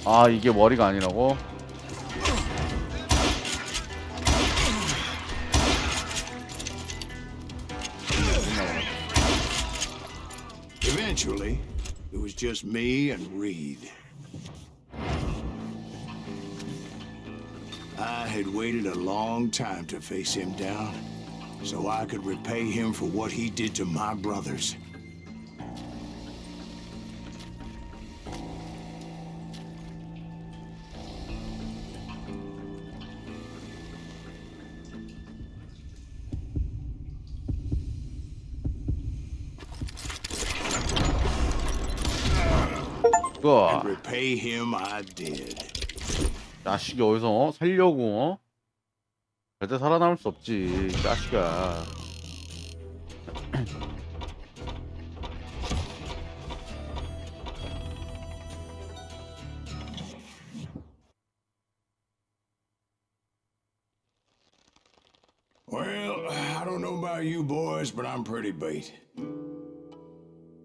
아, 이게 머리가 아니라고? Eventually, it was just me and Reed. I had waited a long time to face him down, so I could repay him for what he did to my brothers. And repay him I did. 자식이 어디서 살려고? 절대 살아남을 수 없지, 이 자식아. Well, I don't know about you boys, but I'm pretty beat.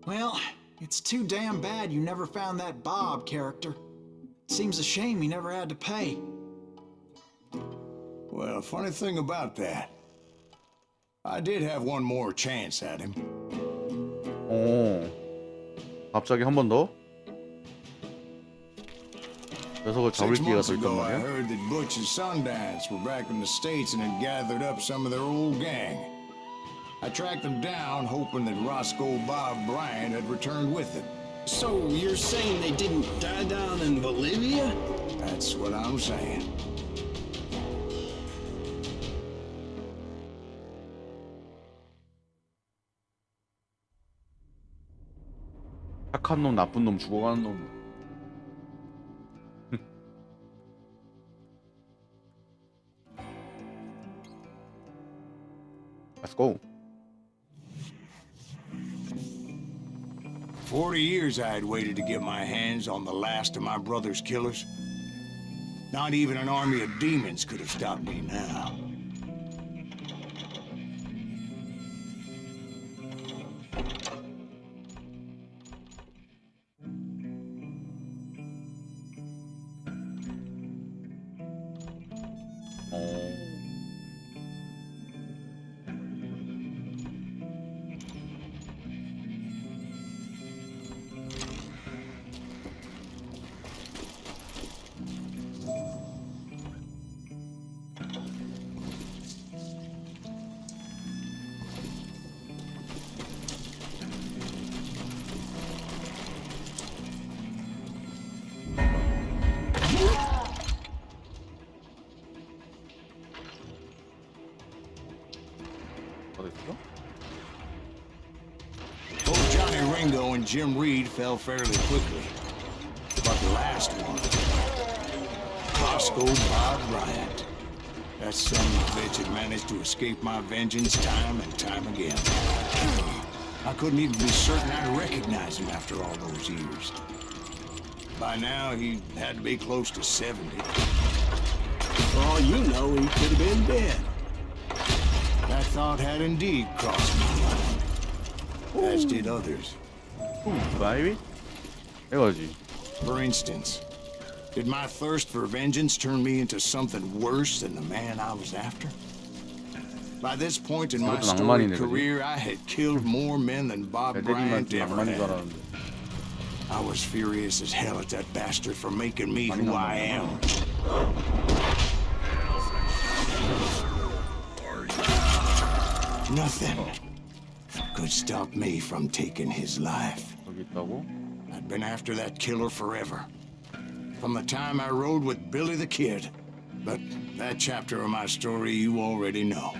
Well, it's too damn bad you never found that Bob character. Seems a shame he never had to pay. Well, funny thing about that, I did have one more chance at him. 오, 갑자기 한 번 더? 녀석을 잡을 6 기회가 months 더 있단 ago, I 말이야? heard that Butch and Sundance were back in the States and had gathered up some of their old gang. I tracked them down, hoping that Roscoe Bob Bryant had returned with them. So you're saying they didn't die down in Bolivia? That's what I'm saying. 착한 놈, 나쁜 놈, 죽어가는 놈. Let's go. 40 years I had waited to get my hands on the last of my brother's killers. Not even an army of demons could have stopped me now. Both Johnny Ringo and Jim Reed fell fairly quickly. But the last one, Roscoe Bob Bryant. That son of a bitch had managed to escape my vengeance time and time again. I couldn't even be certain I'd recognize him after all those years. By now, he had to be close to 70. For all you know, he could have been dead. That thought had indeed crossed my mind. As did others. 바이비? 이거지. For instance, did my thirst for vengeance turn me into something worse than the man I was after? By this point in my storied career, I had killed more men than Bob Bryant ever had. I was furious as hell at that bastard for making me who I am. Nothing could stop me from taking his life. 여기 있다고? I'd been after that killer forever. From the time I rode with Billy the Kid. But that chapter of my story you already know.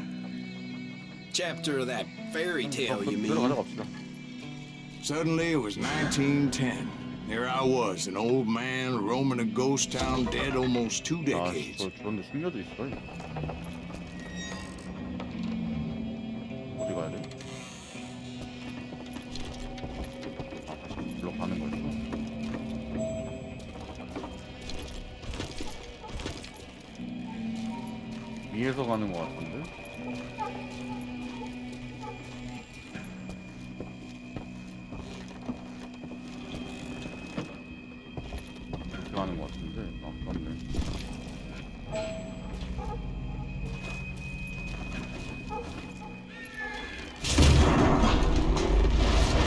Chapter of that fairy tale, you mean? 들어가자 갑시다. Suddenly it was 1910. Here I was, an old man roaming a ghost town dead almost 2 decades. 저런데 숨겨져 있어. 어디 가야 돼? 일로 가는 거지. 위에서 가는 거 같은데? 가는 것 같은데 아깝네.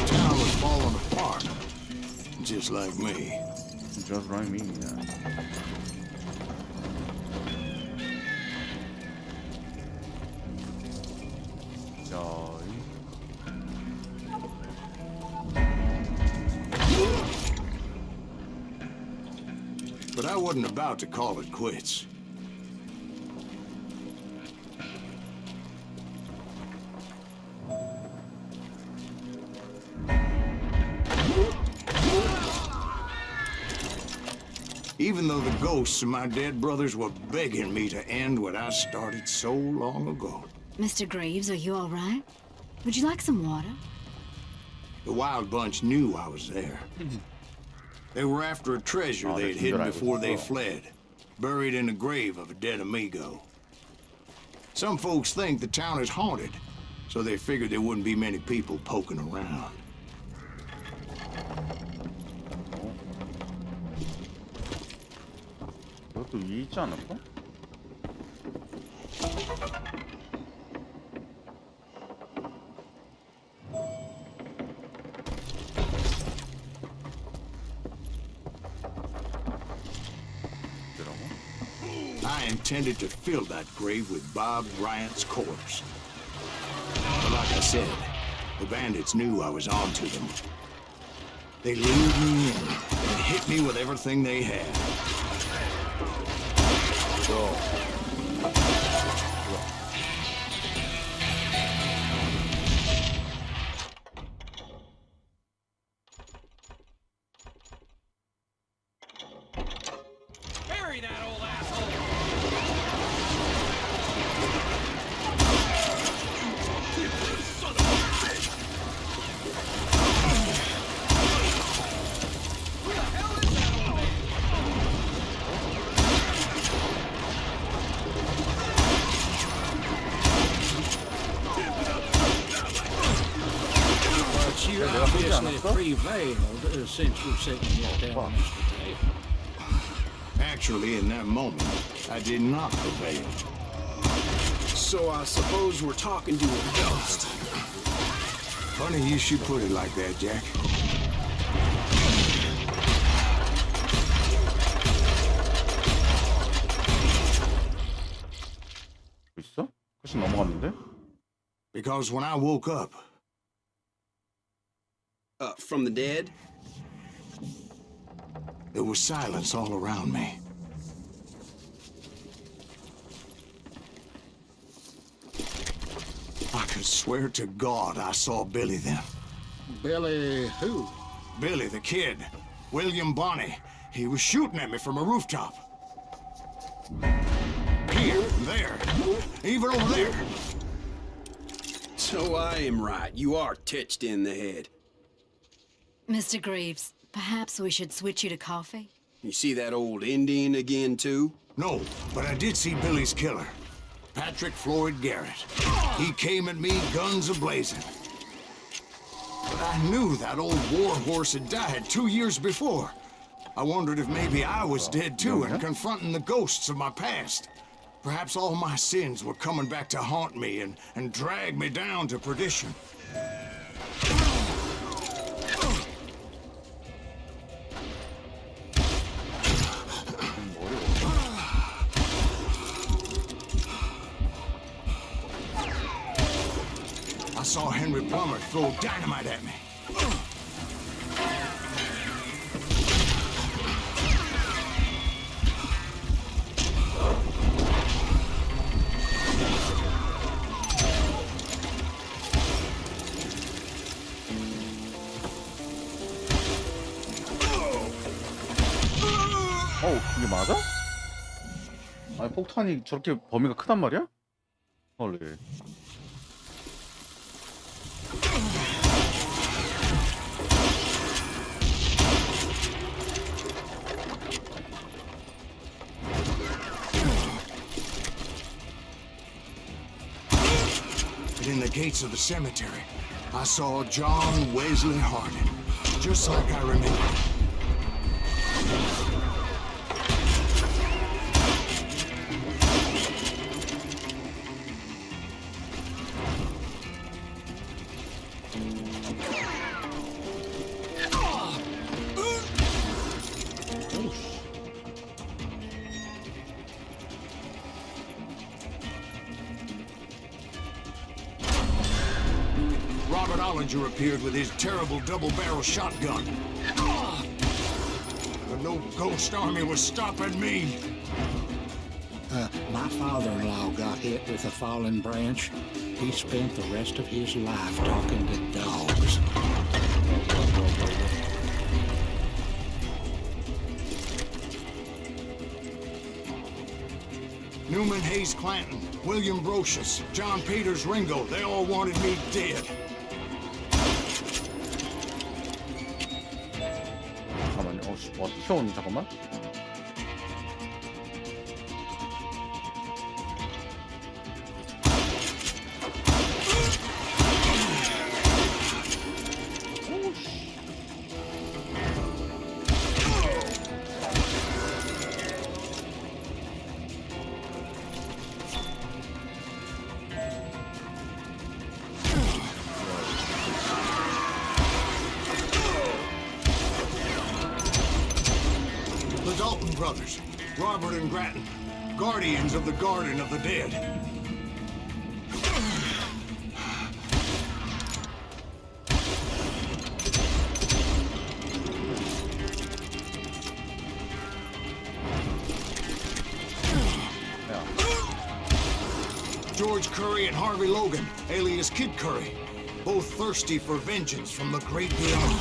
Town was falling apart, just like me. Just like me. Yeah. But I wasn't about to call it quits. Even though the ghosts of my dead brothers were begging me to end what I started so long ago. Mr. Graves, are you all right? Would you like some water? The Wild Bunch knew I was there. They were after a treasure they'd hidden before they fled, buried in the grave of a dead amigo. Some folks think the town is haunted, so they figured there wouldn't be many people poking around. 이것도 위에 있지 않을까? I intended to fill that grave with Bob Bryant's corpse. But like I said, the bandits knew I was onto them. They lured me in and hit me with everything they had. Bury that old asshole! But you obviously prevailed since you're sitting here down, Mr. Dave. Actually, in that moment, I did not prevail. So I suppose we're talking to a ghost. Funny you should put it like that, Jack. 있어? 훨씬 넘어갔는데? Because when I woke up, From the dead? there was silence all around me. I could swear to God I saw Billy then. Billy who? Billy, the kid. William Bonney. He was shooting at me from a rooftop. Here, there, even over there. So I am right. You are titched in the head. Mr. Graves, perhaps we should switch you to coffee? You see that old Indian again, too? No, but I did see Billy's killer. Patrick Floyd Garrett. He came at me, guns a-blazing. But I knew that old war horse had died 2 years before. I wondered if maybe I was dead too and confronting the ghosts of my past. Perhaps all my sins were coming back to haunt me and drag me down to perdition. I saw Henry Plummer throw dynamite at me. 이게 맞아? 아니 폭탄이 저렇게 범위가 크단 말이야? 헐. In the gates of the cemetery, I saw John Wesley Hardin, just like I remember. Robert Ollinger appeared with his terrible double-barrel shotgun. But no ghost army was stopping me. My father-in-law got hit with a fallen branch. He spent the rest of his life talking to dogs. Newman Hayes Clanton, William Brocious, John Peters Ringo, they all wanted me dead. 잠깐만요. 튀어오는 잠깐만. The Dalton brothers, Robert and Grattan, guardians of the Garden of the Dead. George Curry and Harvey Logan, alias Kid Curry, both thirsty for vengeance from the great beyond.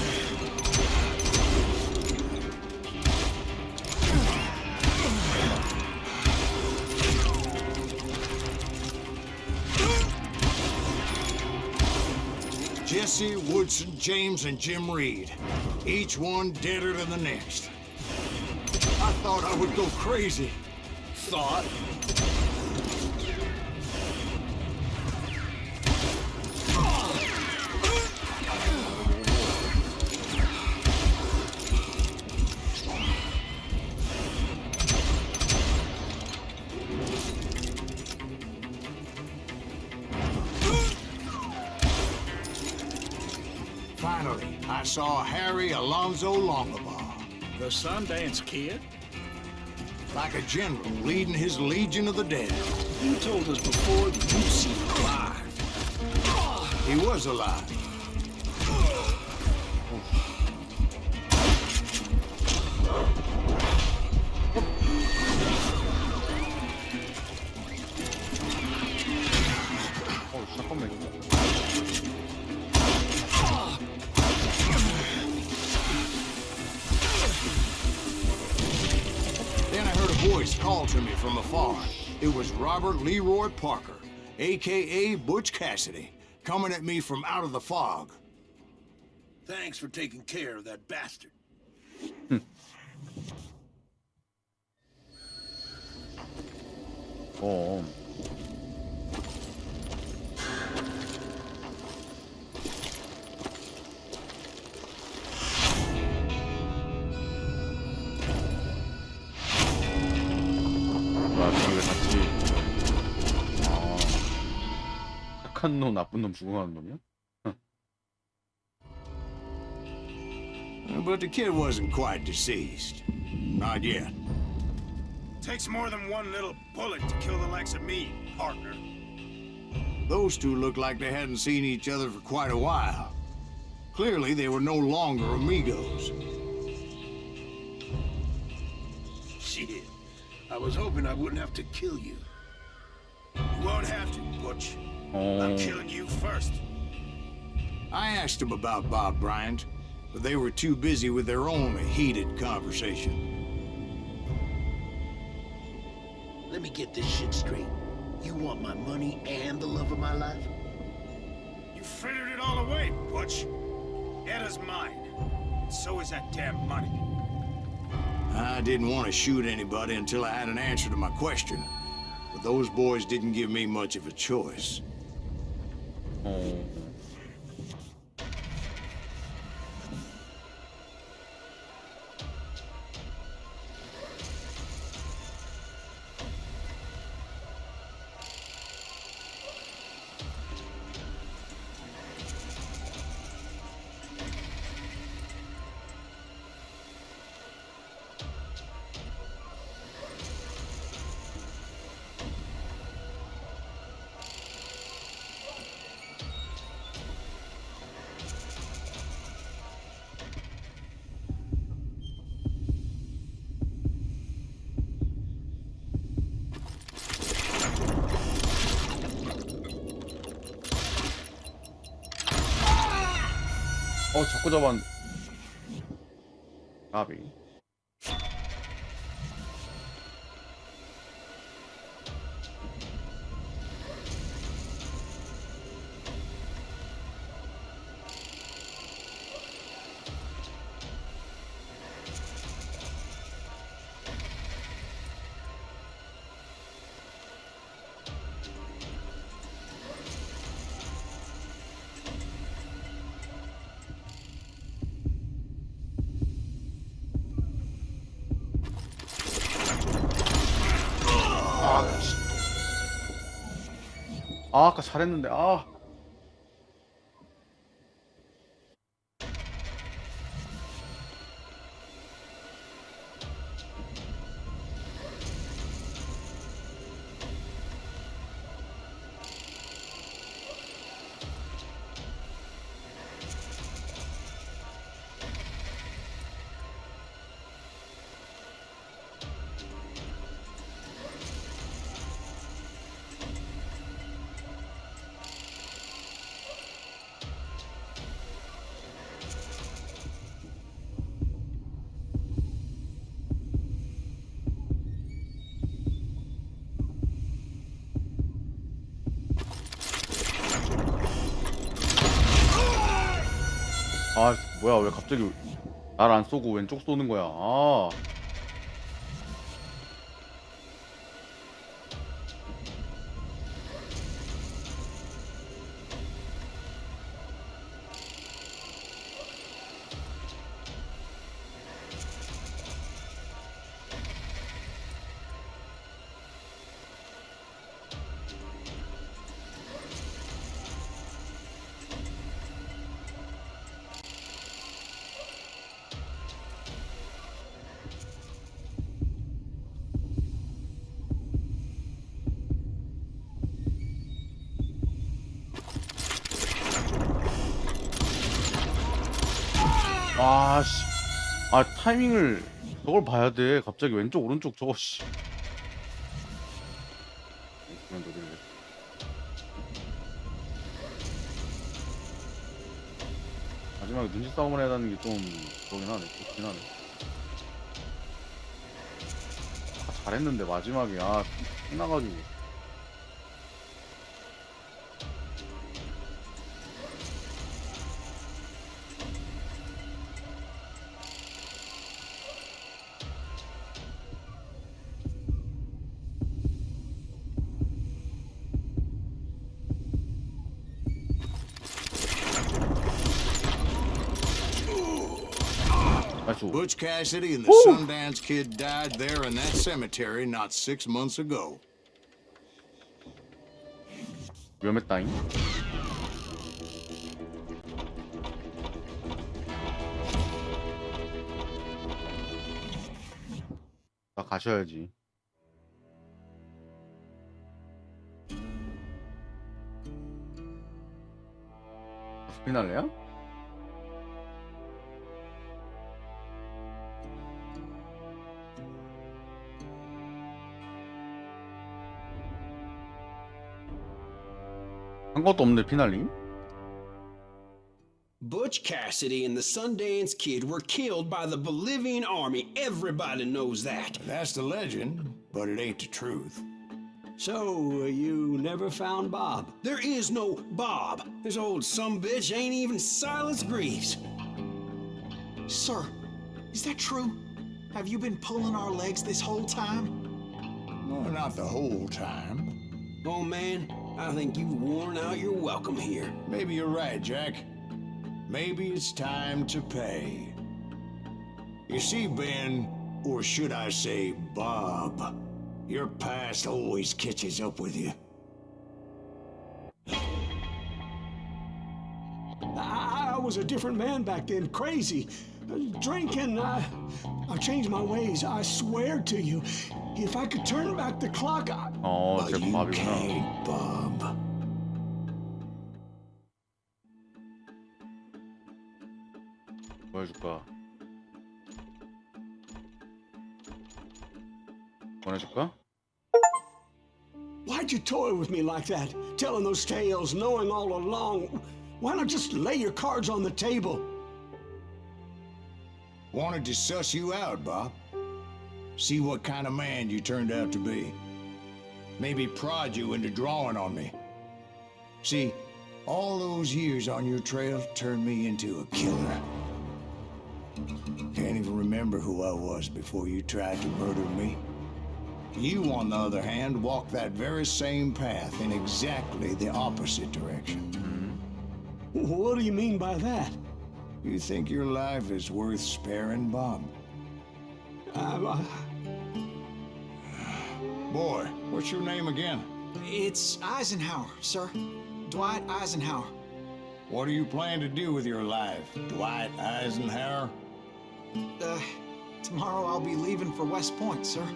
Jesse, Woodson, James, and Jim Reed. Each one deader than the next. I thought I would go crazy. Thought? Finally, I saw Harry Alonzo Longabaugh. The Sundance Kid? Like a general leading his legion of the dead. You told us before that you'd see him alive. He was alive. 잠깐만 이거. Then I heard a voice call to me from afar. It was Robert Leroy Parker, a.k.a. Butch Cassidy, coming at me from out of the fog. Thanks for taking care of that bastard. 둘이 같이 착한 놈, 나쁜 놈, 죽어가는 놈이야? But the kid wasn't quite deceased. Not yet. Takes more than one little bullet to kill the likes of me, partner. Those two looked like they hadn't seen each other for quite a while. Clearly, they were no longer amigos. Shit. I was hoping I wouldn't have to kill you. You won't have to, Butch. I'm killing you first. I asked them about Bob Bryant, but they were too busy with their own heated conversation. Let me get this shit straight. You want my money and the love of my life? You frittered it all away, Butch. Etta's mine. So is that damn money. I didn't want to shoot anybody until I had an answer to my question, but those boys didn't give me much of a choice. 자꾸 잡았는데. 까비. 아까 잘했는데. 뭐야, 왜 갑자기 날 안 쏘고 왼쪽 쏘는 거야. 타이밍을 저걸 봐야 돼. 갑자기 왼쪽 오른쪽 저거 씨. 마지막에 눈치 싸움을 해야 하는 게 좀 그러긴 하네. 좋긴 하네. 잘했는데 마지막에 끝나가지고. Butch Cassidy and the Sundance Kid died there in that cemetery not 6 months ago. 위험했다잉. 나 가셔야지. 피날레야? 한 것도 없네 피날리. Butch Cassidy and the Sundance Kid were killed by the Bolivian army. Everybody knows that. That's the legend, but it ain't the truth. So, you never found Bob? There is no Bob. This old sumbitch ain't even Silas Greaves. Sir, is that true? Have you been pulling our legs this whole time? Well, not the whole time. Oh, man, I think you've worn out your welcome here. Maybe you're right, Jack. Maybe it's time to pay. You see, Ben, or should I say Bob, your past always catches up with you. I was a different man back then, crazy. Drinking, I changed my ways, I swear to you. If I could turn back the clock, But 제 you 밥이구나. can't, Bob. 뭐 해줄까? 보내줄까? Why'd you toy with me like that? Telling those tales, knowing all along. Why not just lay your cards on the table? Wanted to suss you out, Bob. See what kind of man you turned out to be. Maybe prod you into drawing on me. See, all those years on your trail turned me into a killer. Can't even remember who I was before you tried to murder me. You, on the other hand, walked that very same path in exactly the opposite direction. What do you mean by that? You think your life is worth sparing, Bob? Boy, what's your name again? It's Eisenhower, sir. Dwight Eisenhower. What do you plan to do with your life, Dwight Eisenhower? Tomorrow I'll be leaving for West Point, sir.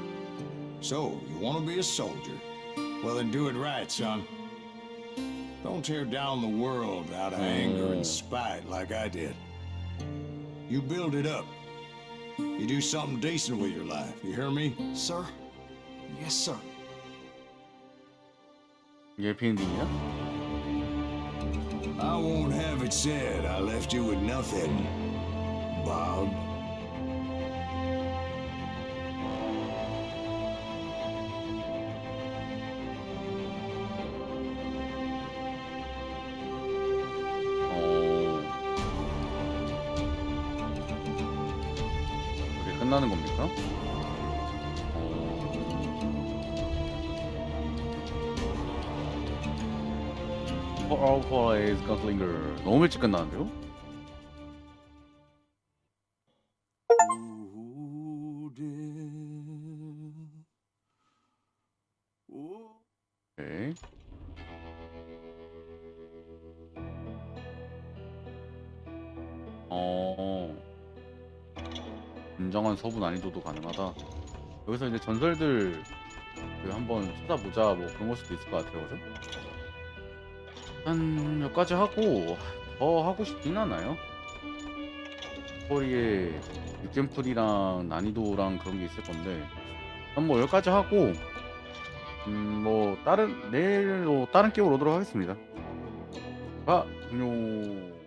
So, you want to be a soldier? Well, then do it right, son. Don't tear down the world out of anger and spite like I did. You build it up. You do something decent with your life, you hear me? Sir? Yes, sir. 이게 해피엔딩이야? I won't have it said I left you with nothing, Bob. 이게 끝나는 겁니까? 후아레즈 건슬링어 너무 일찍 끝나는데요? 오케이. 인정한 서부 난이도도 가능하다. 여기서 이제 전설들 한번 찾아보자 뭐 그런 걸 수도 있을 것 같아요, 그죠? 한 몇 가지 하고 더 하고 싶진 않아요. 스토리에 육겜풀이랑 난이도랑 그런 게 있을 건데 한 뭐 여기까지 하고 뭐 다른 내일로 다른 게임을 오도록 하겠습니다. 종료.